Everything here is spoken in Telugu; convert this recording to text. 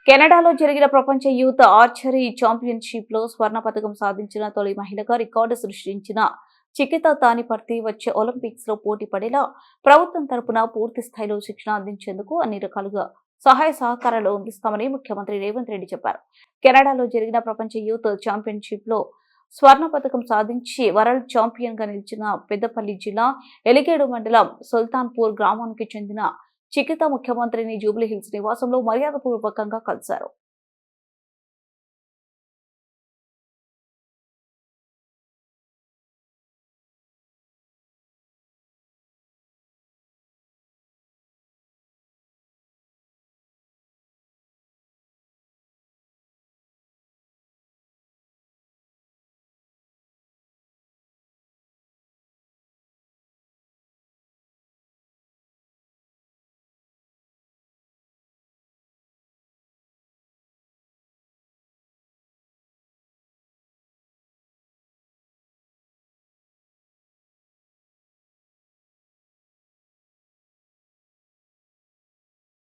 కెనడాలో జరిగిన ప్రపంచ యూత్ ఆర్చరీ ఛాంపియన్షిప్ లో స్వర్ణ పతకం సాధించిన తొలి మహిళగా రికార్డు సృష్టించిన చికిత తానిపర్తి వచ్చే ఒలింపిక్స్ లో పోటీ పడేలా ప్రభుత్వం తరపున పూర్తి స్థాయిలో శిక్షణ అందించేందుకు అన్ని రకాలుగా సహాయ సహకారాలు అందిస్తామని ముఖ్యమంత్రి రేవంత్ రెడ్డి చెప్పారు. కెనడాలో జరిగిన ప్రపంచ యూత్ ఛాంపియన్షిప్ లో స్వర్ణ పతకం సాధించి వరల్డ్ ఛాంపియన్ గా నిలిచిన పెద్దపల్లి జిల్లా ఎలిగేడు మండలం సుల్తాన్పూర్ గ్రామానికి చెందిన చికిత ముఖ్యమంత్రిని జూబ్లీహిల్స్ నివాసంలో మర్యాదపూర్వకంగా కలిశారు.